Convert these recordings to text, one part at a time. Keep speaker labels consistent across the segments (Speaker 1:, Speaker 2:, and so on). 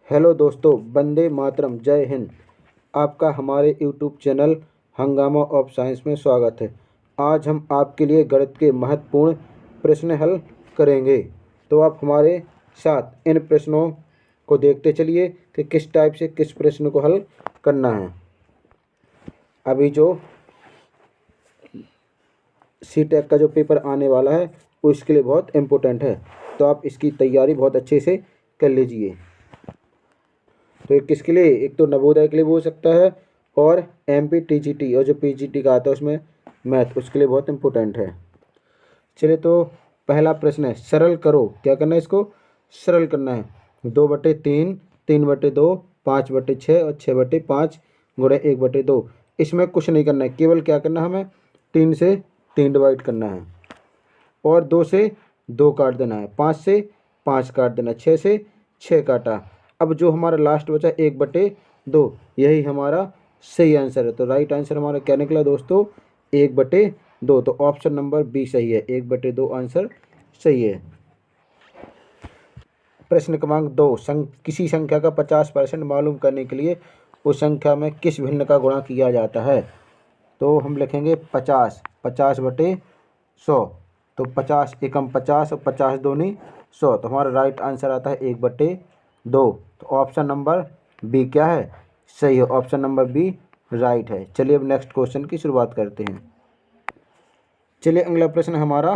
Speaker 1: Hello दोस्तों, वंदे मातरम, जय हिंद। आपका हमारे यूट्यूब चैनल हंगामा ऑफ साइंस में स्वागत है। आज हम आपके लिए गणित के महत्वपूर्ण प्रश्न हल करेंगे। तो आप हमारे साथ इन प्रश्नों को देखते चलिए कि किस टाइप से किस प्रश्न को हल करना है। अभी जो सीटेक का जो पेपर आने वाला है वो इसके लिए बहुत इम्पोर्टेंट है, तो आप इसकी तैयारी बहुत अच्छे से कर लीजिए। तो एक किसके लिए, एक तो नवोदय के लिए भी हो सकता है और एमपी टीजीटी और जो पीजीटी का आता है उसमें मैथ, उसके लिए बहुत इम्पोर्टेंट है। चलिए, तो पहला प्रश्न है, सरल करो। क्या करना है, इसको सरल करना है। 2/3, 3/2, 5/6 और 6/5 गुणे 1/2। इसमें कुछ नहीं करना है, केवल क्या करना है, हमें 3 से 3 डिवाइड करना है और 2 से 2 काट देना है, 5 से 5 काट देना, 6 से 6 काटा। अब जो हमारा लास्ट बचा 1/2, यही हमारा सही आंसर है। तो राइट आंसर हमारा क्या निकला दोस्तों, 1/2। तो ऑप्शन नंबर बी सही है, 1/2 आंसर सही है। प्रश्न क्रमांक 2, किसी संख्या का 50% मालूम करने के लिए उस संख्या में किस भिन्न का गुणा किया जाता है। तो हम लिखेंगे 50, 50/100। तो 50 एकम 50 और 50 दूनी 100। तो हमारा राइट आंसर आता है 1/2। तो ऑप्शन नंबर बी क्या है, सही है। ऑप्शन नंबर बी राइट है। चलिए अब नेक्स्ट क्वेश्चन की शुरुआत करते हैं। चलिए अगला प्रश्न हमारा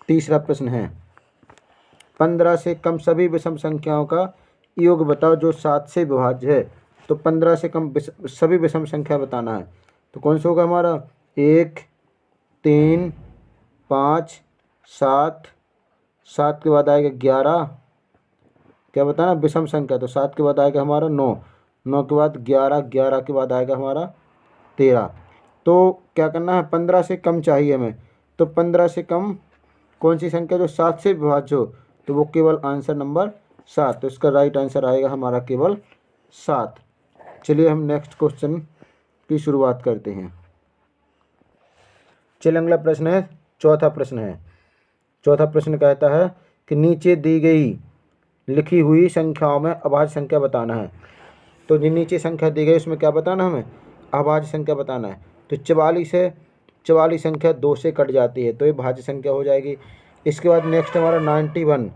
Speaker 1: तीसरा प्रश्न है, 15 से कम सभी विषम संख्याओं का योग बताओ जो 7 से विभाज्य है। तो 15 से कम सभी विषम संख्या बताना है। तो कौन सा होगा हमारा, 1, 3, 5, 7, 7 के बाद आएगा 11। क्या बताना, विषम संख्या। तो 7 के बाद आएगा हमारा 9, 9 के बाद 11, 11 के बाद आएगा हमारा 13। तो क्या करना है, 15 से कम चाहिए हमें। तो 15 से कम कौन सी संख्या जो 7 से विभाज्य हो, तो वो केवल आंसर नंबर 7। तो इसका राइट आंसर आएगा हमारा केवल 7। चलिए हम नेक्स्ट क्वेश्चन की शुरुआत करते हैं। चलिए अगला प्रश्न है, चौथा प्रश्न है। चौथा प्रश्न कहता है कि नीचे दी गई लिखी हुई संख्याओं में अभाज्य संख्या बताना है। तो जो नीचे संख्या दी गई उसमें क्या बताना, हमें अभाज्य संख्या बताना है। तो 44 संख्या 2 से कट जाती है, तो ये भाज्य संख्या हो जाएगी। इसके बाद नेक्स्ट हमारा 91,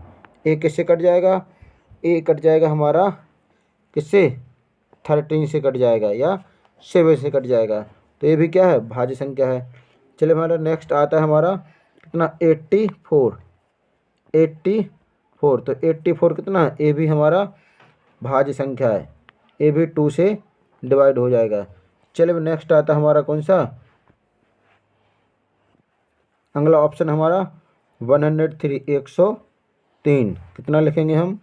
Speaker 1: ए किससे कट जाएगा, ए कट जाएगा हमारा किससे, 13 से कट जाएगा या 7 से कट जाएगा। तो ये भी क्या है, भाज्य संख्या है। चलिए हमारा नेक्स्ट आता है हमारा कितना, 84। तो 84 कितना है, ए भी हमारा भाज्य संख्या है, ए भी 2 से डिवाइड हो जाएगा। चलिए नेक्स्ट आता है हमारा कौन सा, अगला ऑप्शन हमारा 103, 103। कितना लिखेंगे हम,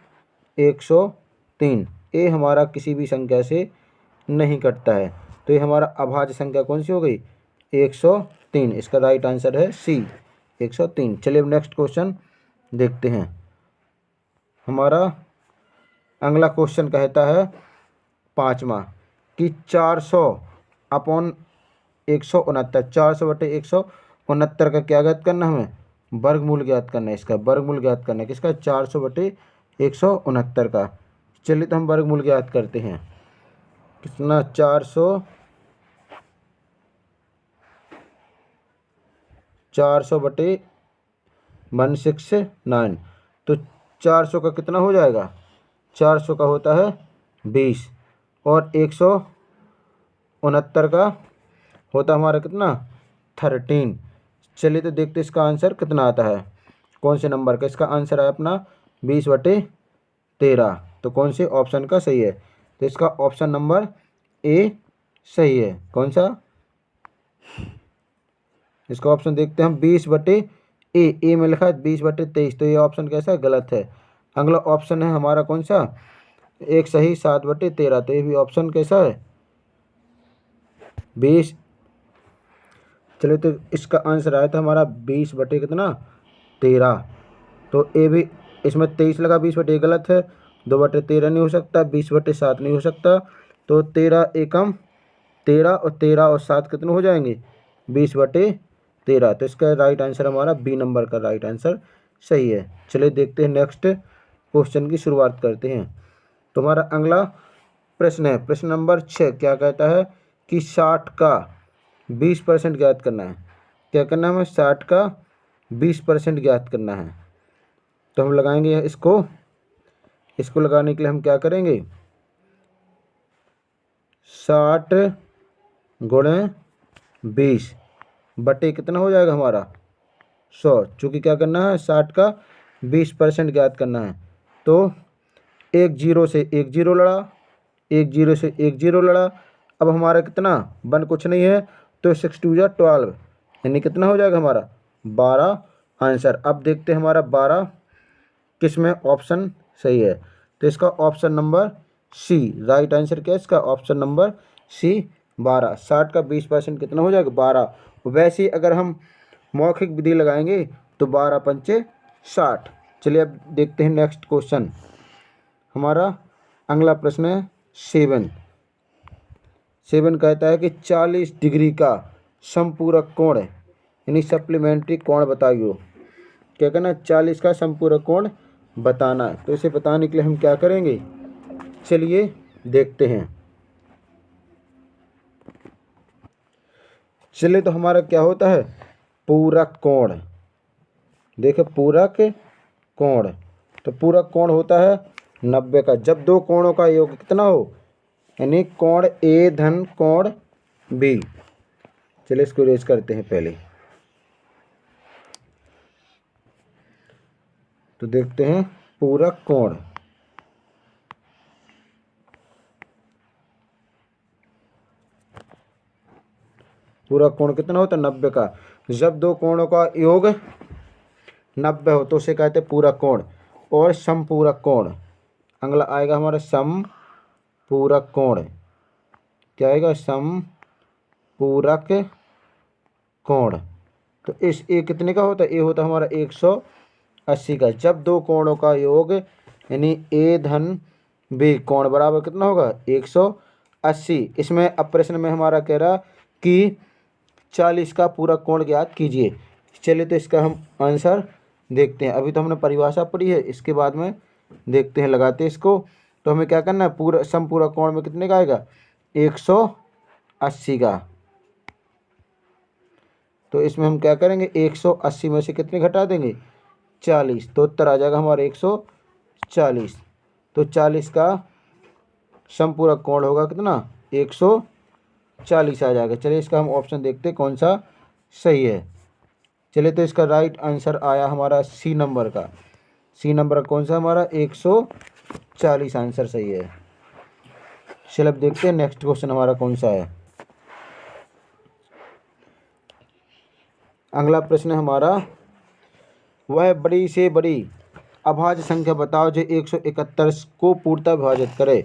Speaker 1: 103। ए हमारा किसी भी संख्या से नहीं कटता है, तो ये हमारा अभाज्य संख्या कौन सी हो गई, 103। इसका राइट आंसर है सी, 103। चलिए अब नेक्स्ट क्वेश्चन देखते हैं। हमारा अगला क्वेश्चन कहता है 5वां कि 400/169, 400/169 का क्या ज्ञात करना, हमें वर्गमूल ज्ञात करना है। इसका वर्गमूल ज्ञात करना है किसका, 400/169 का। चलिए तो हम वर्गमूल ज्ञात करते हैं। कितना, 400/169। तो 400 का कितना हो जाएगा, 400 का होता है 20 और 169 का होता हमारा कितना, 13। चलिए तो देखते इसका आंसर कितना आता है, कौन से नंबर का। इसका आंसर है अपना 20/13। तो कौन से ऑप्शन का सही है, तो इसका ऑप्शन नंबर ए सही है। कौन सा, इसका ऑप्शन देखते हैं हम, 20/ए में लिखा है 20/23। तो ये ऑप्शन कैसा है, गलत है। अगला ऑप्शन है हमारा कौन सा, एक सही, 7/13। तो ये भी ऑप्शन कैसा है, 20। चलिए तो इसका आंसर आया था हमारा 20/13। तो ए भी, इसमें 23 लगा, 20/1 गलत है। 2/13 नहीं हो सकता, 20/7 नहीं हो सकता। तो 13 एकम 13 और 13 और 7 कितने हो जाएंगे, 20/13। तो इसका राइट आंसर हमारा बी नंबर का राइट आंसर सही है। चलिए देखते हैं नेक्स्ट क्वेश्चन की शुरुआत करते हैं। तुम्हारा अगला प्रश्न है, प्रश्न नंबर 6 क्या कहता है कि 60 का 20% ज्ञात करना है। क्या करना है हमें? 60 का 20% ज्ञात करना है। तो हम लगाएंगे इसको लगाने के लिए हम क्या करेंगे? 60 गुणे 20 बटे कितना हो जाएगा हमारा? 100। चूँकि क्या करना है? 60 का 20% ज्ञात करना है। तो एक जीरो से एक जीरो लड़ा, एक जीरो से एक जीरो लड़ा। अब हमारा कितना? 1 कुछ नहीं है, तो 6 2 जा 12, यानी कितना हो जाएगा हमारा? 12 आंसर। अब देखते हैं हमारा 12 किस में ऑप्शन सही है। तो इसका option number C right answer क्या है इसका? ऑप्शन नंबर सी 12। 60 का 20% कितना हो जाएगा? 12। वैसे ही अगर हम मौखिक विधि लगाएंगे तो 12 पंचे 60। चलिए अब देखते हैं नेक्स्ट क्वेश्चन। हमारा अगला प्रश्न है 7 कहता है कि 40 डिग्री का समपूरक कोण यानी सप्लीमेंट्री कोण बताइए। क्या करना है? 40 का समपूरक कोण बताना है। तो इसे बताने के लिए हम क्या करेंगे? चलिए देखते हैं। चलिए तो हमारा क्या होता है? पूरक कोण। देखो पूरक कोण, तो पूरक कोण होता है 90 का। जब दो कोणों का योग कितना हो, यानी कोण ए धन कोण बी। चलिए इसको रेज करते हैं पहले। तो देखते हैं पूरक कोण। पूरक कोण कितना होता है? 90 का। जब दो कोणों का योग 90 हो तो उसे कहते हैं पूरक कोण। और समपूरक कोण अगला आएगा हमारा समपूरक कोण। क्या आएगा? समपूरक कोण। तो इस ए कितने का होता है? ए होता है हमारा 180 का। जब दो कोणों का योग यानी ए धन बी कोण बराबर कितना होगा? 180। इसमें अब प्रश्न में हमारा कह रहा कि 40 का पूरक कोण ज्ञात कीजिए। चलिए तो इसका हम आंसर देखते हैं। अभी तो हमने परिभाषा पढ़ी है, इसके बाद में देखते हैं लगाते हैं इसको। तो हमें क्या करना है? पूरा समपूरक कोण में कितने का आएगा? 180 का। तो इसमें हम क्या करेंगे? 180 में से कितने घटा देंगे? 40। तो उत्तर आ जाएगा हमारा 140। तो 40 का समपूरक कोण होगा कितना? 140 आ जाएगा। चलिए इसका हम ऑप्शन देखते हैं कौन सा सही है। चलिए तो इसका राइट आंसर आया हमारा सी नंबर का। सी नंबर कौन सा हमारा? 140 आंसर सही है। चलिए अब देखते हैं नेक्स्ट क्वेश्चन हमारा कौन सा है। अगला प्रश्न हमारा वह बड़ी से बड़ी अभाज्य संख्या बताओ जो 171 को पूर्णतः विभाजित करे।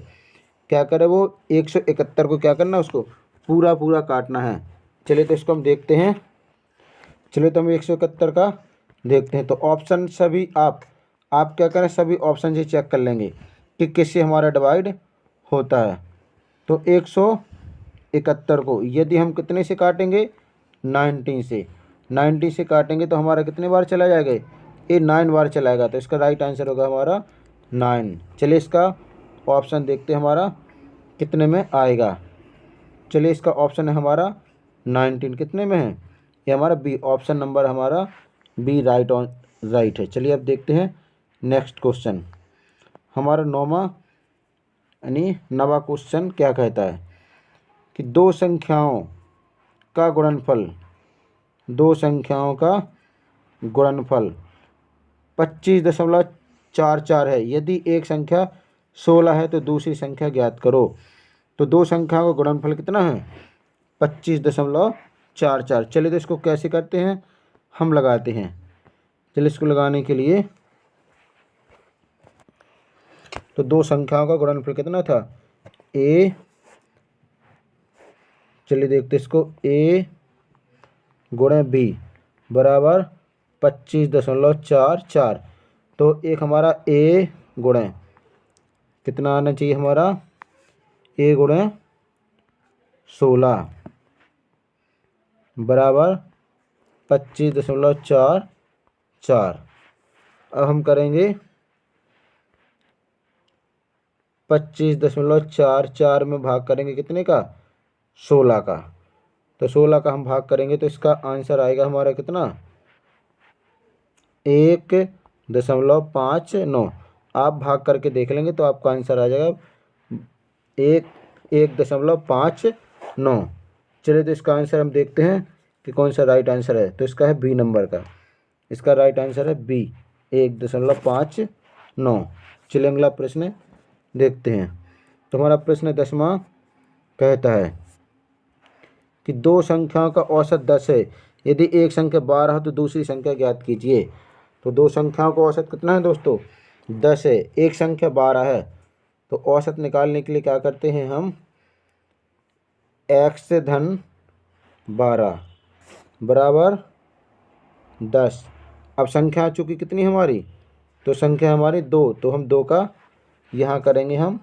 Speaker 1: क्या करे वो? 171 को क्या करना? उसको पूरा पूरा काटना है। चलिए तो इसको हम देखते हैं। चलिए तो हम 171 का देखते हैं। तो ऑप्शन सभी आप क्या करें? सभी ऑप्शन से चेक कर लेंगे कि किससे हमारा डिवाइड होता है। तो 171 को यदि हम कितने से काटेंगे? 19 से। 90 से काटेंगे तो हमारा कितने बार चला जाएगा? ये 9 बार चलाएगा। तो इसका राइट आंसर होगा हमारा 9। चलिए इसका ऑप्शन देखते हैं हमारा कितने में आएगा। चलिए इसका ऑप्शन है हमारा 19 कितने में है? ये हमारा बी ऑप्शन नंबर हमारा बी राइट है। चलिए अब देखते हैं नेक्स्ट क्वेश्चन। हमारा नौवां यानी नवा क्वेश्चन क्या कहता है कि दो संख्याओं का गुणनफल 25.44 है। यदि एक संख्या 16 है तो दूसरी संख्या ज्ञात करो। तो दो संख्याओं का गुणनफल कितना है? 25.44। चलिए तो इसको कैसे करते हैं हम लगाते हैं। चलिए इसको लगाने के लिए तो दो संख्याओं का गुणनफल कितना था? ए, चलिए देखते इसको, ए गुणे बी बराबर 25.44। तो एक हमारा ए गुणे कितना आना चाहिए हमारा? ए गुणे 16 बराबर 25.44। अब हम करेंगे 25.44 में भाग करेंगे कितने का, 16 का। तो 16 का हम भाग करेंगे तो इसका आंसर आएगा हमारा कितना, 1.59। आप भाग करके देख लेंगे तो आपका आंसर आ जाएगा 1.59। चलिए तो इसका आंसर हम देखते हैं कि कौन सा राइट आंसर है। तो इसका है बी नंबर का, इसका राइट आंसर है बी, 1.59। चलिए अगला प्रश्न देखते हैं। तो हमारा प्रश्न 10वां कहता है कि दो संख्याओं का औसत 10 है, यदि एक संख्या 12 है तो दूसरी संख्या ज्ञात कीजिए। तो दो संख्याओं का औसत कितना है दोस्तों, 10 है, एक संख्या 12 है। तो औसत निकालने के लिए क्या करते हैं हम, x धन 12 बराबर 10। अब संख्या आ चुकी कितनी हमारी, तो संख्या हमारी 2, तो हम 2 का यहाँ करेंगे, हम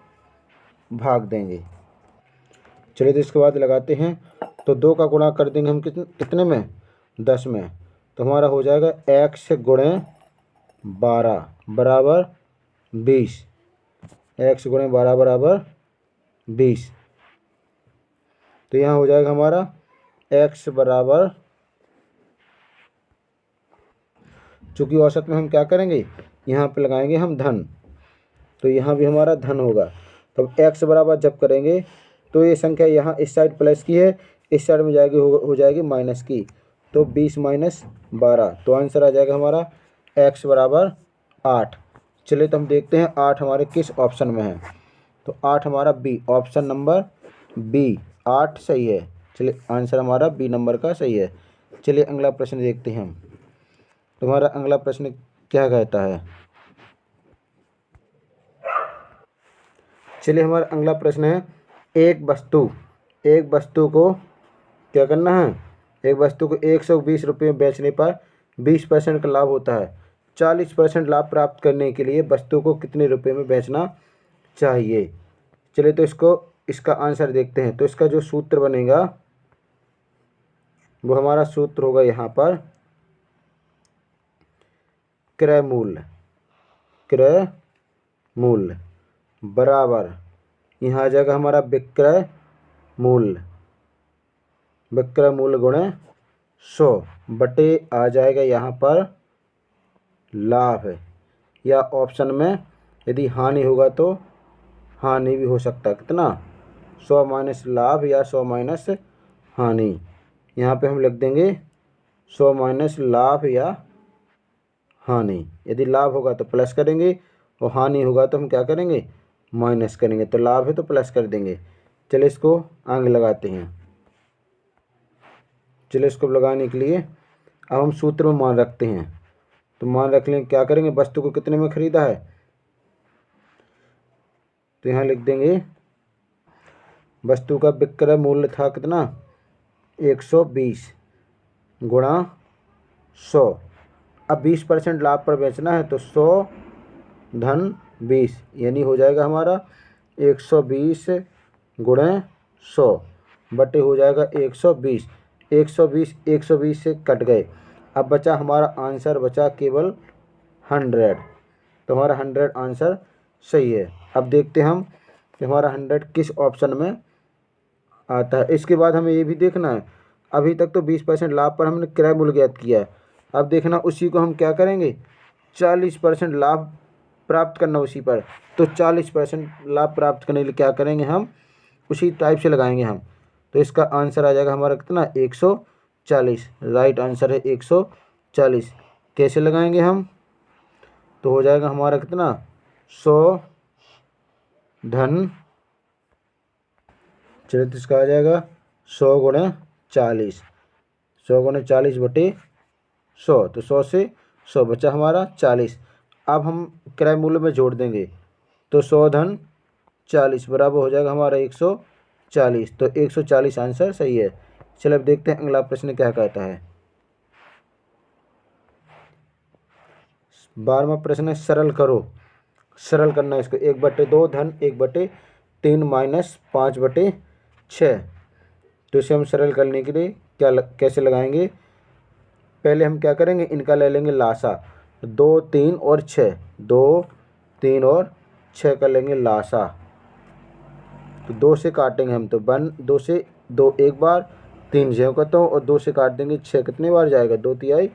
Speaker 1: भाग देंगे। चलिए तो इसके बाद लगाते हैं। तो 2 का गुणा कर देंगे हम कितने में, 10 में। तो हमारा हो जाएगा x गुणे 12 बराबर 20, x गुणे 12 बराबर 20। तो यहाँ हो जाएगा हमारा x बराबर, चूँकि औसत में हम क्या करेंगे, यहाँ पे लगाएंगे हम धन, तो यहाँ भी हमारा धन होगा। तो x बराबर जब करेंगे तो ये संख्या यहाँ इस साइड प्लस की है, इस साइड में जाएगी हो जाएगी माइनस की। तो 20 माइनस 12, तो आंसर आ जाएगा हमारा x बराबर 8। चलिए तो हम देखते हैं 8 हमारे किस ऑप्शन में है। तो 8 हमारा बी, ऑप्शन नंबर बी, 8 सही है। चलिए आंसर हमारा बी नंबर का सही है। चलिए अगला प्रश्न देखते हैं हम। तुम्हारा अगला प्रश्न क्या कहता है। चलिए हमारा अगला प्रश्न है, एक वस्तु को क्या करना है, एक वस्तु को 120 रुपये में बेचने पर 20% का लाभ होता है। 40% लाभ प्राप्त करने के लिए वस्तु को कितने रुपए में बेचना चाहिए। चलिए तो इसका आंसर देखते हैं। तो इसका जो सूत्र बनेगा वो हमारा सूत्र होगा यहाँ पर क्रय मूल्य बराबर, यहाँ आ जाएगा हमारा विक्रय मूल्य गुणे 100 बटे आ जाएगा यहाँ पर लाभ है, या ऑप्शन में यदि हानि होगा तो हानि भी हो सकता है। कितना, 100 माइनस लाभ या 100 माइनस हानि। यहाँ पे हम लिख देंगे 100 माइनस लाभ या हानि। यदि लाभ होगा तो प्लस करेंगे और हानि होगा तो हम क्या करेंगे, माइनस करेंगे। तो लाभ है तो प्लस कर देंगे। चलिए इसको आगे लगाते हैं। चलिए इसको लगाने के लिए अब हम सूत्र में मान रखते हैं। तो मान रख लें, क्या करेंगे, वस्तु को कितने में खरीदा है। तो यहाँ लिख देंगे वस्तु का विक्रय मूल्य था कितना, 120 गुणा 100। अब 20% लाभ पर बेचना है तो 100 धन 20, यानी हो जाएगा हमारा 120 गुणे 100 बटे हो जाएगा 120। 120 से कट गए, अब बचा हमारा आंसर बचा केवल 100। तो हमारा 100 आंसर सही है। अब देखते हैं हम कि हमारा 100 किस ऑप्शन में आता है। इसके बाद हमें ये भी देखना है, अभी तक तो 20% लाभ पर हमने क्रय मूल्य ज्ञात किया है। अब देखना उसी को हम क्या करेंगे, 40% लाभ प्राप्त करना उसी पर। तो 40% लाभ प्राप्त करने के लिए क्या करेंगे, हम उसी टाइप से लगाएंगे हम। तो इसका आंसर आ जाएगा हमारा कितना, 140। राइट आंसर है 140। कैसे लगाएंगे हम, तो हो जाएगा हमारा कितना, 100 धन, चलिए तो इसका आ जाएगा 100 गुणे 40, 100 गुणे 40 बटे 100। तो 100 से 100 बचा हमारा 40। अब हम क्रय मूल्य में जोड़ देंगे तो 100 धन 40 बराबर हो जाएगा हमारा 140। तो 140 आंसर सही है। चलिए अब देखते हैं अगला प्रश्न क्या कहता है। 12वां प्रश्न है, सरल करो। सरल करना है इसको, 1/2 धन 1/3 माइनस 5/6। तो इसे हम सरल करने के लिए कैसे लगाएंगे, पहले हम क्या करेंगे, इनका ले लेंगे लासा। 2, 3 और 6, 2, 3 और 6 का लेंगे लासा। तो 2 से काटेंगे हम, तो 2 से 2 एक बार, 3 ज्यों का तो, और 2 से काट देंगे 6 कितनी बार जाएगा, 2 तिहाई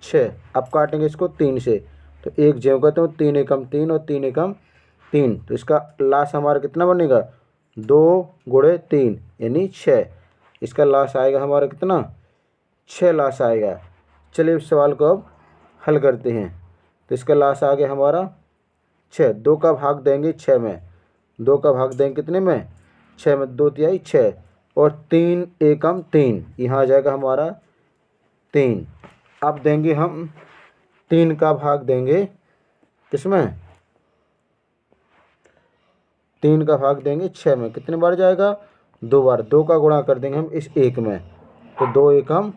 Speaker 1: 6। अब काटेंगे इसको 3 से, तो 1 ज्यों का तो 3 एकम 3 और 3 एकम 3, तो इसका लास्ट हमारा कितना बनेगा, 2 गुणे 3 यानी 6। इसका लास्ट आएगा हमारा कितना, 6 लास्ट आएगा। चलिए इस सवाल को अब हल करते हैं। तो इसका लास्ट आ गया हमारा 6, 2 का भाग देंगे 6 में, 2 का भाग देंगे कितने में, 6 में, 2 तिहाई 6 और 3 एकम 3, यहाँ आ जाएगा हमारा 3। अब देंगे हम 3 का भाग देंगे किसमें, 3 का भाग देंगे 6 में, कितने बार जाएगा, 2 बार। 2 का गुणा कर देंगे हम इस 1 में, तो 2 एकम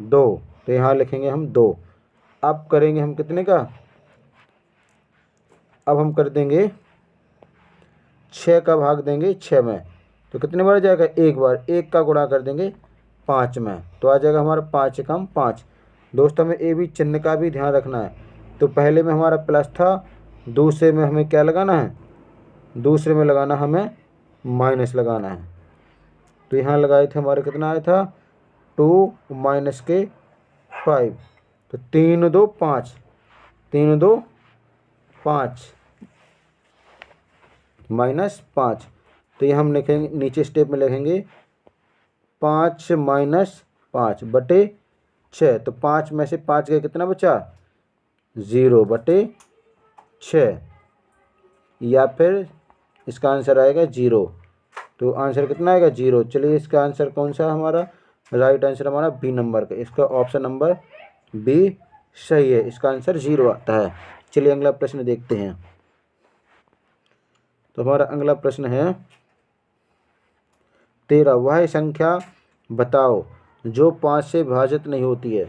Speaker 1: 2, तो यहाँ लिखेंगे हम 2। अब करेंगे हम कितने का, अब हम कर देंगे 6 का भाग देंगे 6 में, तो कितने बार जाएगा, 1 बार। 1 का गुणा कर देंगे 5 में, तो आ जाएगा हमारा 5 एकम 5। दोस्तों हमें ए भी चिन्ह का भी ध्यान रखना है। तो पहले में हमारा प्लस था, दूसरे में हमें क्या लगाना है, दूसरे में लगाना हमें माइनस लगाना है। तो यहाँ लगाए थे हमारे कितना आया था, 2 माइनस के 5, तो 3 2 5, 3 2 5 माइनस 5। तो ये हम लिखेंगे नीचे स्टेप में लिखेंगे 5 माइनस 5 बटे 6, तो 5 में से 5 गए कितना बचा, 0 बटे 6, या फिर इसका आंसर आएगा 0। तो आंसर कितना आएगा, 0। चलिए इसका आंसर कौन सा हमारा, राइट आंसर हमारा बी नंबर का, इसका ऑप्शन नंबर बी सही है, इसका आंसर 0 आता है। चलिए अगला प्रश्न देखते हैं। तो हमारा अगला प्रश्न है 13, वह संख्या बताओ जो 5 से विभाजित नहीं होती है।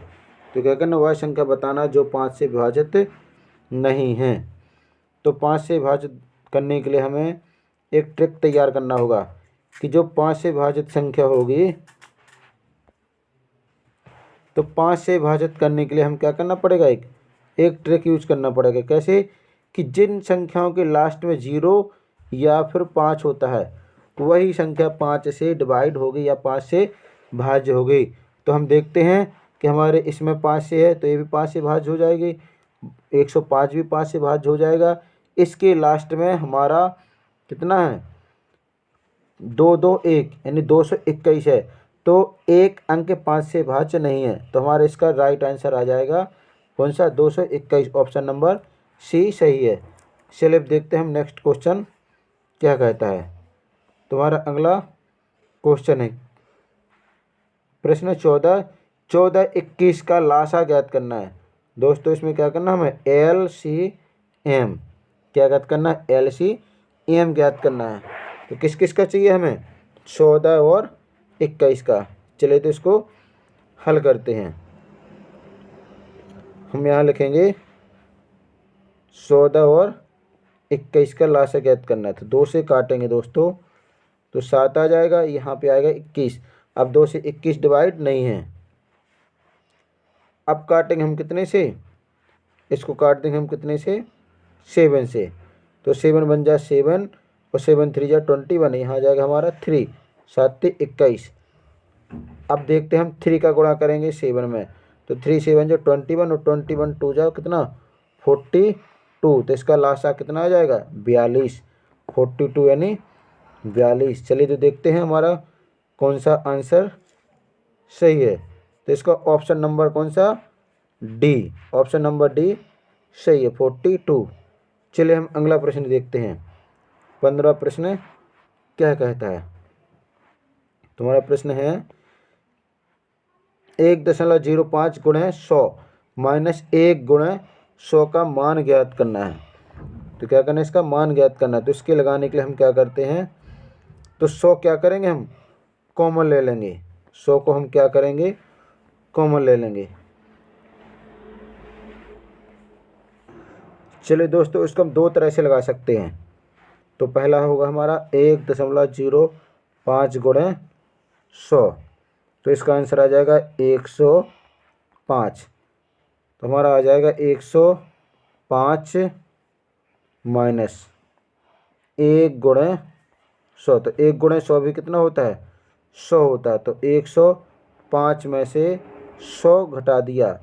Speaker 1: तो क्या करना, वह संख्या बताना जो 5 से विभाजित नहीं है। तो 5 से विभाजित करने के लिए हमें एक ट्रिक तैयार करना होगा कि जो 5 से विभाजित संख्या होगी, तो 5 से विभाजित करने के लिए हम क्या करना पड़ेगा, एक ट्रिक यूज करना पड़ेगा। कैसे, कि जिन संख्याओं के लास्ट में 0 या फिर 5 होता है, वही संख्या 5 से डिवाइड होगी या 5 से भाज्य होगी। तो हम देखते हैं कि हमारे इसमें 5 से है, तो ये भी 5 से भाज्य हो जाएगी, 105 भी 5 से भाज्य हो जाएगा। इसके लास्ट में हमारा कितना है, 2 2 1 यानी 221 है, तो एक अंक 5 से भाज्य नहीं है। तो हमारा इसका राइट आंसर आ जाएगा कौन सा, 221, ऑप्शन नंबर सी सही है। चलिए देखते हैं हम नेक्स्ट क्वेश्चन क्या कहता है। तुम्हारा अगला क्वेश्चन है प्रश्न 14, 14 21 का लासा ज्ञात करना है। दोस्तों इसमें क्या करना हमें, LCM क्या ज्ञात करना है, LCM ज्ञात करना है। तो किस किस का चाहिए हमें, 14 और 21 का। चलिए तो इसको हल करते हैं। हम यहाँ लिखेंगे 14 और 21 का लासा ज्ञात करना है। तो 2 से काटेंगे दोस्तों, तो 7 आ जाएगा, यहाँ पे आएगा 21। अब 2 से 21 डिवाइड नहीं है। अब काटेंगे हम कितने से, इसको काट देंगे हम कितने से, 7 से। तो 7 बन जाए 7 और 7 3 जा 21, यहाँ आ जाएगा हमारा 3, 7 21। अब देखते हैं हम 3 का गुणा करेंगे 7 में, तो 3 7 जो 21 और 21 2 जाओ कितना, 42। तो इसका लास्ट आ कितना आ जाएगा, 42, 42 यानी 42। चलिए तो देखते हैं हमारा कौन सा आंसर सही है। तो इसका ऑप्शन नंबर कौन सा, डी, ऑप्शन नंबर डी सही है, 42। चलिए हम अगला प्रश्न देखते हैं। 15 प्रश्न क्या कहता है। तुम्हारा प्रश्न है 1.05 गुणे 100 माइनस 1 गुणे 100 का मान ज्ञात करना है। तो क्या करना है, इसका मान ज्ञात करना है। तो इसके लगाने के लिए हम क्या करते हैं, तो 100 क्या करेंगे हम कॉमन ले लेंगे, 100 को हम क्या करेंगे कॉमन ले लेंगे। चलिए दोस्तों इसको हम 2 तरह से लगा सकते हैं। तो पहला होगा हमारा 1.05 गुणे 100, तो इसका आंसर आ जाएगा 105। तो हमारा आ जाएगा 105 माइनस 1 गुणे 100, तो 1 गुणे 100 भी कितना होता है 100 होता है। तो 105 में से 100 घटा दिया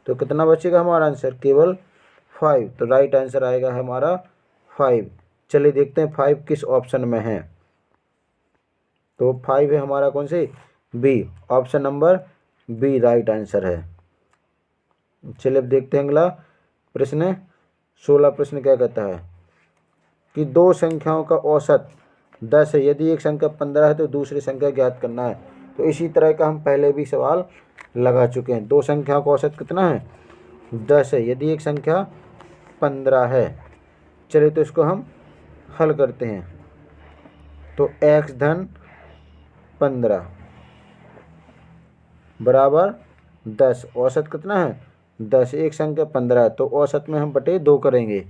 Speaker 1: तो कितना बचेगा हमारा आंसर, केवल 5। तो राइट आंसर आएगा हमारा 5। चलिए देखते हैं 5 किस ऑप्शन में है। तो 5 है हमारा कौन से, B, option number B right answer है। चलिए अब देखते हैं अगला प्रश्न। 16 प्रश्न क्या कहता है कि दो संख्याओं का औसत 10 है, यदि एक संख्या 15 है तो दूसरी संख्या ज्ञात करना है। तो इसी तरह का हम पहले भी सवाल लगा चुके हैं। दो संख्याओं का औसत कितना है 10 है, यदि एक संख्या 15 है। चलिए तो इसको हम हल करते हैं। तो x धन 15 बराबर 10, औसत कितना है 10, एक संख्या 15 है तो औसत में हम बटे 2 करेंगे।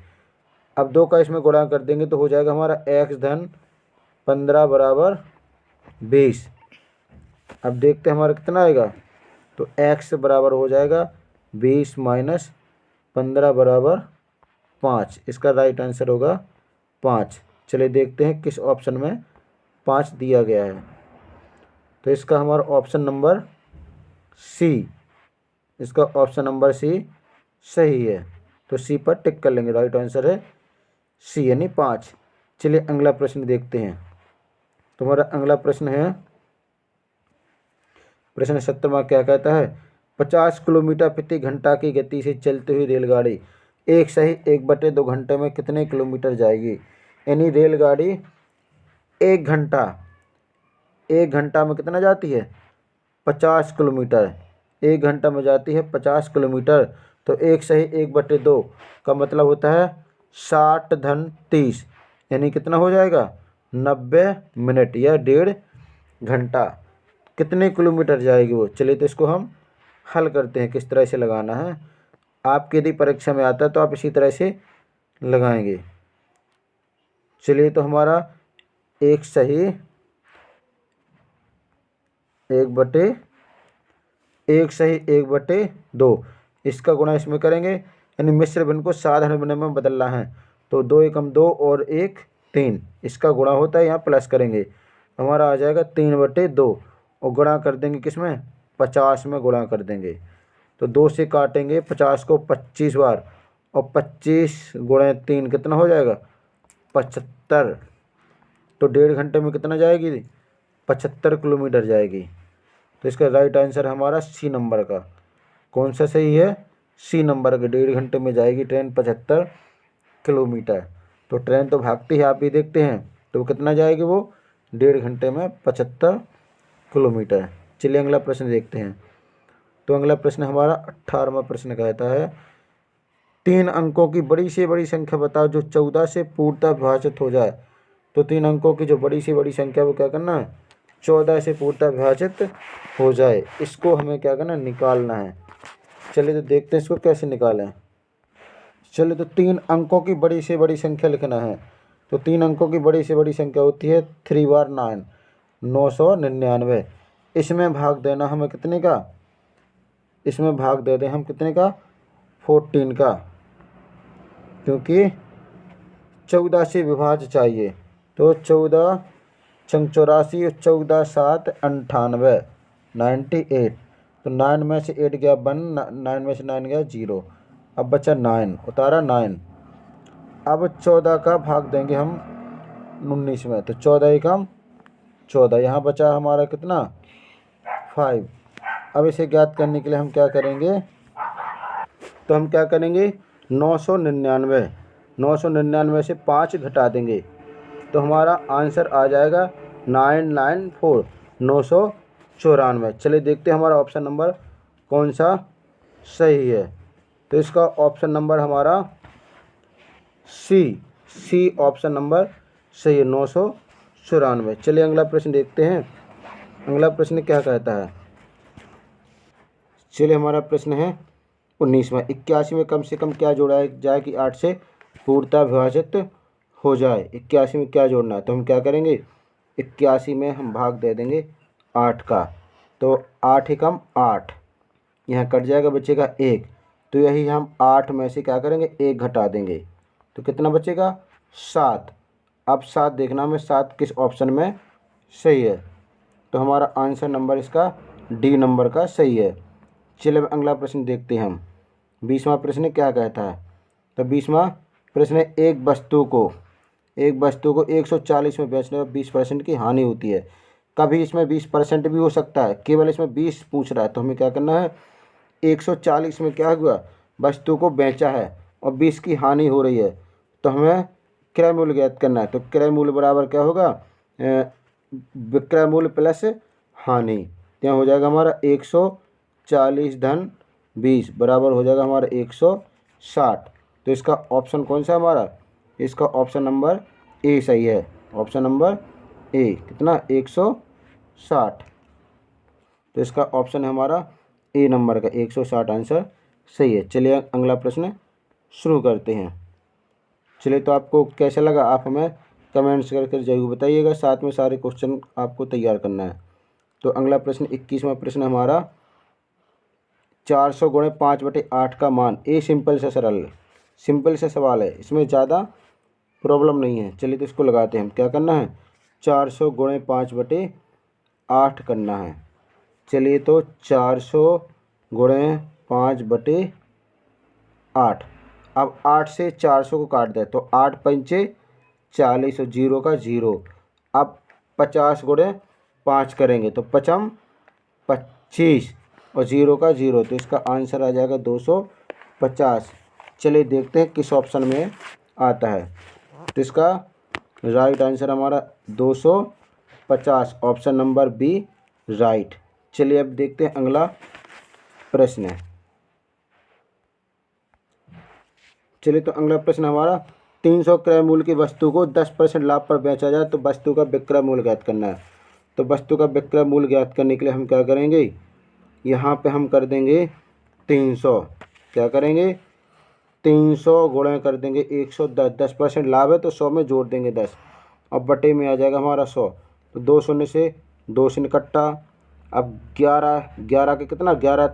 Speaker 1: अब 2 का इसमें गुणा कर देंगे तो हो जाएगा हमारा x धन 15 बराबर 20। अब देखते हैं हमारा कितना आएगा। तो x बराबर हो जाएगा 20 माइनस 15 बराबर 5। इसका राइट आंसर होगा 5। चलिए देखते हैं किस ऑप्शन में 5 दिया गया है। तो इसका हमारा ऑप्शन नंबर सी, इसका ऑप्शन नंबर सी सही है। तो सी पर टिक कर लेंगे, राइट आंसर है सी यानी 5। चलिए अगला प्रश्न देखते हैं। तुम्हारा अगला प्रश्न है प्रश्न 17वां क्या कहता है 50 किलोमीटर प्रति घंटा की गति से चलती हुई रेलगाड़ी एक सही 1/2 घंटे में कितने किलोमीटर जाएगी। यानी रेलगाड़ी एक घंटा में कितना जाती है 50 किलोमीटर, 1 घंटा में जाती है 50 किलोमीटर। तो एक सही 1/2 का मतलब होता है 60 धन 30, यानी कितना हो जाएगा 90 मिनट या 1.5 घंटा। कितने किलोमीटर जाएगी वो। चलिए तो इसको हम हल करते हैं किस तरह से लगाना है। आपके यदि परीक्षा में आता है तो आप इसी तरह से लगाएंगे। चलिए तो हमारा एक सही 1/2 इसका गुणा इसमें करेंगे, यानी मिश्र भिन्न को साधारण भिन्न में बदलना है। तो 2 एकम 2 और 1 3, इसका गुणा होता है यहाँ प्लस करेंगे, हमारा आ जाएगा 3/2 और गुणा कर देंगे किस में 50 में गुणा कर देंगे। तो 2 से काटेंगे 50 को 25 बार और 25 गुणे 3 कितना हो जाएगा 75। तो 1.5 घंटे में कितना जाएगी 75 किलोमीटर जाएगी। तो इसका राइट आंसर हमारा सी नंबर का, कौन सा सही है सी नंबर का। 1.5 घंटे में जाएगी ट्रेन 75 किलोमीटर। तो ट्रेन तो भागती है, आप भी देखते हैं, तो कितना जाएगी वो 1.5 घंटे में 75 किलोमीटर। चलिए अगला प्रश्न देखते हैं। तो अगला प्रश्न हमारा 18वां प्रश्न कहता है 3 अंकों की बड़ी से बड़ी संख्या बताओ जो 14 से पूर्णतः विभाजित हो जाए। तो 3 अंकों की जो बड़ी से बड़ी संख्या वो क्या करना है 14 से पूर्णतः विभाजित हो जाए। इसको हमें क्या करना निकालना है। चलिए तो देखते हैं इसको कैसे निकालें। चलिए तो 3 अंकों की बड़ी से बड़ी संख्या लिखना है। तो 3 अंकों की बड़ी से बड़ी संख्या होती है 3 बार 9, 999। इसमें भाग देना हमें कितने का, इसमें भाग दे दें हम कितने का 14 का, क्योंकि 14 से विभाज्य चाहिए। तो 14 छंग 84 और 14 7 98 98। तो 9 में से 8 गया 1, 9 में से 9 गया 0, अब बचा 9, उतारा 9। अब 14 का भाग देंगे हम 19 में, तो 14 एकम 14, यहाँ बचा हमारा कितना 5। अब इसे ज्ञात करने के लिए हम क्या करेंगे, तो हम क्या करेंगे 999 से 5 घटा देंगे तो हमारा आंसर आ जाएगा 994, 994। चलिए देखते हैं हमारा ऑप्शन नंबर कौन सा सही है। तो इसका ऑप्शन नंबर हमारा सी ऑप्शन नंबर सही है 994। चलिए अगला प्रश्न देखते हैं। अगला प्रश्न क्या कहता है। चलिए हमारा प्रश्न है 19वां 81 में कम से कम क्या जोड़ा जाए कि 8 से पूर्णतः विभाजित हो जाए। 81 में क्या जोड़ना है, तो हम क्या करेंगे 81 में हम भाग दे देंगे 8 का। तो 8 एकम 8, यहाँ कट जाएगा बचेगा 1। तो यही हम 8 में से क्या करेंगे 1 घटा देंगे तो कितना बचेगा 7। अब 7 देखना हमें 7 किस ऑप्शन में सही है। तो हमारा आंसर नंबर इसका डी नंबर का सही है। चलिए अब अगला प्रश्न देखते हैं हम। 20वां प्रश्न क्या कहता है। तो 20वां प्रश्न है, एक वस्तु को 140 में बेचने पर 20% की हानि होती है। कभी इसमें 20% भी हो सकता है, केवल इसमें 20 पूछ रहा है। तो हमें क्या करना है, 140 में क्या हुआ, वस्तु को बेचा है और 20 की हानि हो रही है, तो हमें क्रय मूल्य ज्ञात करना है। तो क्रय मूल्य बराबर क्या होगा, विक्रय मूल्य प्लस हानि। क्या हो जाएगा हमारा 140 धन 20 बराबर हो जाएगा हमारा 160। तो इसका ऑप्शन कौन सा हमारा, इसका ऑप्शन नंबर ए सही है। ऑप्शन नंबर ए कितना 160। तो इसका ऑप्शन है हमारा ए नंबर का 160 आंसर सही है। चलिए अगला प्रश्न शुरू करते हैं। चलिए तो आपको कैसा लगा आप हमें कमेंट्स करके जरूर बताइएगा, साथ में सारे क्वेश्चन आपको तैयार करना है। तो अगला प्रश्न 21वां प्रश्न हमारा 400 गुणे 5/8 का मान। ए सिंपल सा सवाल है, इसमें ज़्यादा प्रॉब्लम नहीं है। चलिए तो इसको लगाते हैं हम। क्या करना है, 400 गुणे 5/8 करना है। चलिए तो 400 गुणे 5/8। अब 8 से 400 को काट दें तो 8 पंचे 40 और 0 का 0। अब 50 गुणे 5 करेंगे तो 5 25 और 0 का 0, तो इसका आंसर आ जाएगा 250। चलिए देखते हैं किस ऑप्शन में आता है। तो इसका राइट आंसर हमारा 250, ऑप्शन नंबर बी राइट। चलिए अब देखते हैं अगला प्रश्न है। चलिए तो अगला प्रश्न हमारा 300 क्रय मूल्य की वस्तु को 10% लाभ पर बेचा जाए तो वस्तु का विक्रय मूल्य ज्ञात करना है। तो वस्तु का विक्रय मूल्य ज्ञात करने के लिए हम क्या करेंगे, यहाँ पे हम कर देंगे 300। क्या करेंगे, 300 गुणा कर देंगे 110। 10% लाभ है तो 100 में जोड़ देंगे 10, अब बटे में आ जाएगा हमारा 100। तो 2 शून्य से 2 शून्य कट्टा। अब 11 के कितना, 11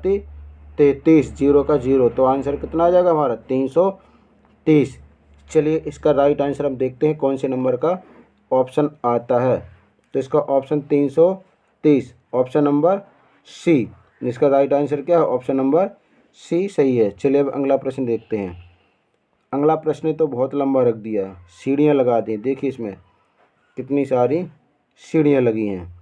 Speaker 1: 33, 0 का 0, तो आंसर कितना आ जाएगा हमारा 330। चलिए इसका राइट आंसर हम देखते हैं कौन से नंबर का ऑप्शन आता है। तो इसका ऑप्शन 330, ऑप्शन नंबर सी। इसका राइट आंसर क्या है, ऑप्शन नंबर सी सही है। चलिए अब अगला प्रश्न देखते हैं। अगला प्रश्न तो बहुत लंबा रख दिया, सीढ़ियाँ लगा दी। देखिए इसमें कितनी सारी सीढ़ियाँ लगी हैं।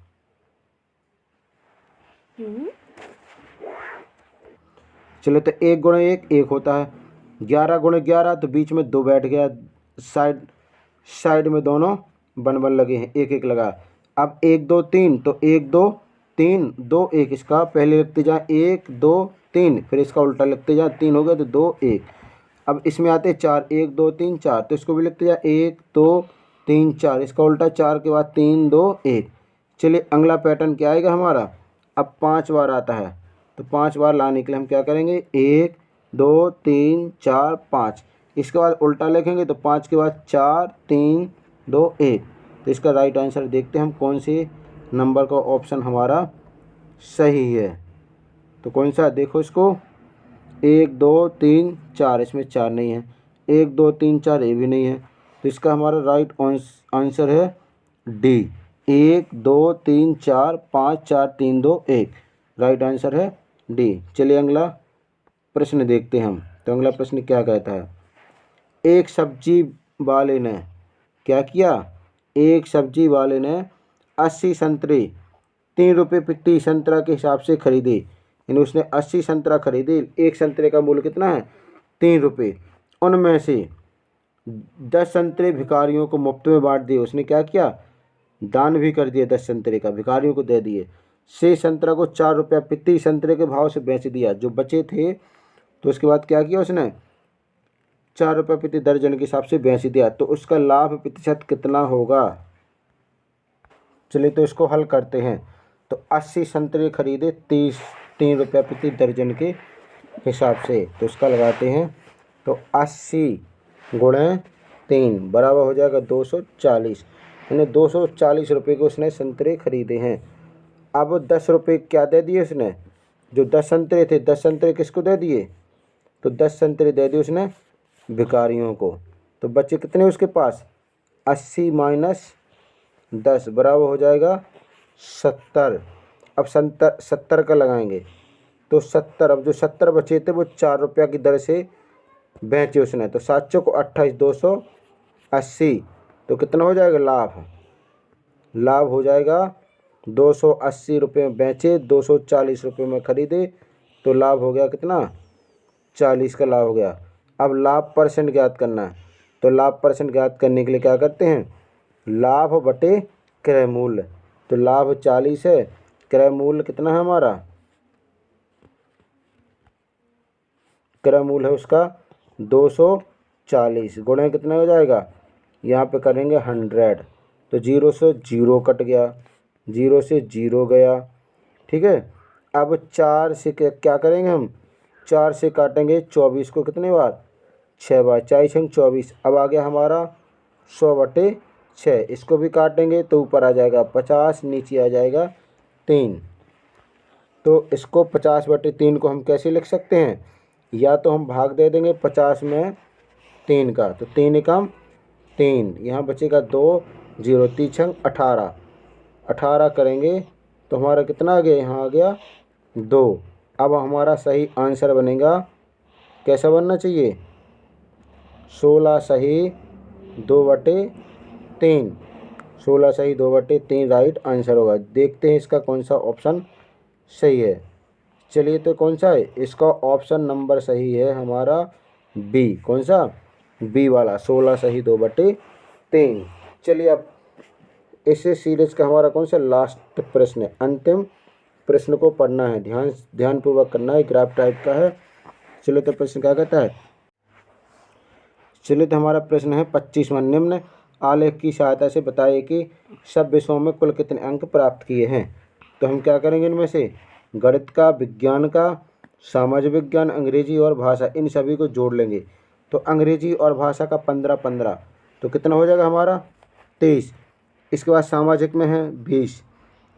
Speaker 1: चलिए तो 1 गुणे 1 होता है, 11 गुणे 11 तो बीच में 2 बैठ गया, साइड में दोनों बन लगे हैं, 1 लगा। अब 1 2 3 तो 1 2 3 2 1, इसका पहले लिखते जाए 1 2 3, फिर इसका उल्टा लिखते जाए, 3 हो गया तो 2 1। अब इसमें आते 4, 1 2 3 4, तो इसको भी लिखते जाए 1 2 3 4, इसका उल्टा 4 के बाद 3 2 1। चलिए अगला पैटर्न क्या आएगा हमारा, अब 5 बार आता है, तो 5 बार लाने के लिए हम क्या करेंगे, 1 2 3 4 5, इसके बाद उल्टा लिखेंगे तो 5 के बाद 4 3 2 1। तो इसका राइट आंसर देखते हैं हम कौन से नंबर का ऑप्शन हमारा सही है। तो कौन सा, देखो इसको 1 2 3 4, इसमें 4 नहीं है, 1 2 3 4 ये भी नहीं है, तो इसका हमारा राइट आंसर है डी, 1 2 3 4 5 4 3 2 1, राइट आंसर है डी। चलिए अगला प्रश्न देखते हैं हम। तो अगला प्रश्न क्या कहता है, एक सब्जी वाले ने क्या किया, एक सब्जी वाले ने 80 संतरे 3 रुपये प्रति संतरा के हिसाब से खरीदे। यानी उसने 80 संतरा खरीदे, एक संतरे का मूल्य कितना है 3 रुपये। उनमें से 10 संतरे भिखारियों को मुफ्त में बांट दिए। उसने क्या किया, दान भी कर दिया, 10 संतरे का भिखारियों को दे दिए। शेष संतरा को 4 रुपया प्रति संतरे के भाव से बेच दिया, जो बचे थे। तो उसके बाद क्या किया उसने, 4 रुपये प्रति दर्जन के हिसाब से बेच दिया, तो उसका लाभ प्रतिशत कितना होगा। चलिए तो इसको हल करते हैं। तो 80 संतरे खरीदे 3 रुपया प्रति दर्जन के हिसाब से, तो इसका लगाते हैं। तो 80 गुणे 3 बराबर हो जाएगा 240, यानी 240 रुपये के उसने संतरे खरीदे हैं। अब 10 रुपये क्या दे दिए उसने, जो 10 संतरे थे, 10 संतरे किसको दे दिए, तो 10 संतरे दे दिए उसने भिखारियों को। तो बच्चे कितने उसके पास 80 माइनस 10 बराबर हो जाएगा 70। अब 70 का लगाएंगे तो 70, अब जो 70 बचे थे वो 4 रुपया की दर से बेचे उसने, तो 7 को 28, 280, तो कितना हो जाएगा लाभ? लाभ हो जाएगा 280 रुपये में बेचे, 240 रुपये में खरीदे, तो लाभ हो गया कितना? 40 का लाभ हो गया। अब लाभ परसेंट ज्ञात करना है, तो लाभ परसेंट ज्ञात करने के लिए क्या करते हैं? लाभ बटे क्रय मूल्य। तो लाभ 40 है, क्रय मूल्य कितना है हमारा? क्रय मूल्य है उसका 240, गुणा कितना हो जाएगा? यहाँ पे करेंगे 100, तो 0 से 0 कट गया, 0 से 0 गया, ठीक है। अब 4 से क्या करेंगे हम? 4 से काटेंगे 24 को कितने बार? 6 बार, 4 छंग 24। अब आ गया हमारा 100 बटे 6, इसको भी काटेंगे तो ऊपर आ जाएगा 50, नीचे आ जाएगा 3। तो इसको 50 बटे 3 को हम कैसे लिख सकते हैं? या तो हम भाग दे देंगे 50 में 3 का, तो 3 एकम 3, यहाँ बचेगा 2, 0, 3 छंग 18, 18 करेंगे तो हमारा कितना आ गया? यहाँ आ गया 2। अब हमारा सही आंसर बनेगा, कैसा बनना चाहिए? 16 सही 2 बटे 3, 16 सही 2 बटे 3 राइट आंसर होगा। देखते हैं इसका कौन सा ऑप्शन सही है। चलिए, तो कौन सा है इसका? ऑप्शन नंबर सही है हमारा बी। कौन सा? बी वाला, 16 सही 2 बटे 3। चलिए, अब इस सीरीज का हमारा कौन सा लास्ट प्रश्न है? अंतिम प्रश्न को पढ़ना है, ध्यानपूर्वक करना है, ग्राफ टाइप का है। चलिए, तो प्रश्न क्या कहता है? चलिए, तो हमारा प्रश्न है 25वां। निम्न आलेख की सहायता से बताइए कि सब विषयों में कुल कितने अंक प्राप्त किए हैं। तो हम क्या करेंगे? इनमें से गणित का, विज्ञान का, सामाजिक विज्ञान, अंग्रेजी और भाषा, इन सभी को जोड़ लेंगे। तो अंग्रेजी और भाषा का 15-15, तो कितना हो जाएगा हमारा? 23। इसके बाद सामाजिक में है 20।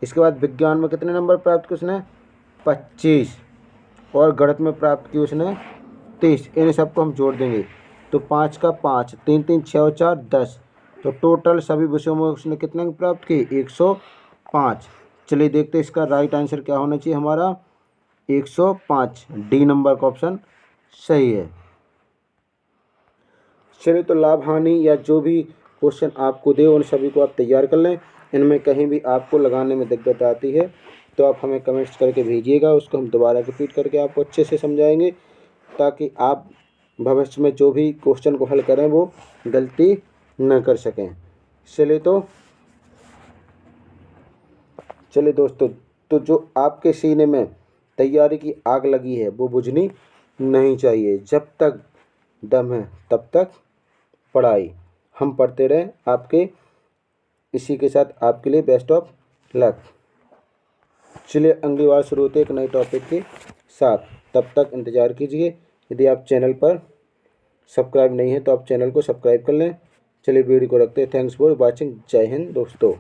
Speaker 1: इसके बाद विज्ञान में कितने नंबर प्राप्त किए उसने? 25। और गणित में प्राप्त किए उसने 30। इन सबको हम जोड़ देंगे तो 5 का 5, 3 3 6 और 4 10, तो टोटल सभी विषयों में उसने कितने अंक प्राप्त किए? 105। चलिए, देखते हैं इसका राइट आंसर क्या होना चाहिए हमारा? 105, डी नंबर का ऑप्शन सही है। चलिए, तो लाभ हानि या जो भी क्वेश्चन आपको दे उन सभी को आप तैयार कर लें। इनमें कहीं भी आपको लगाने में दिक्कत आती है तो आप हमें कमेंट्स करके भेजिएगा, उसको हम दोबारा रिपीट करके आपको अच्छे से समझाएंगे, ताकि आप भविष्य में जो भी क्वेश्चन को हल करें वो गलती न कर सकें। चलिए दोस्तों, तो जो आपके सीने में तैयारी की आग लगी है वो बुझनी नहीं चाहिए। जब तक दम है तब तक पढ़ाई, हम पढ़ते रहें आपके। इसी के साथ आपके लिए बेस्ट ऑफ लक। चलिए, अगली बार शुरू होते एक नए टॉपिक के साथ, तब तक इंतज़ार कीजिए। यदि आप चैनल पर सब्सक्राइब नहीं है तो आप चैनल को सब्सक्राइब कर लें। चलिए, वीडियो को रखते हैं। Thanks for watching. जय हिंद दोस्तों।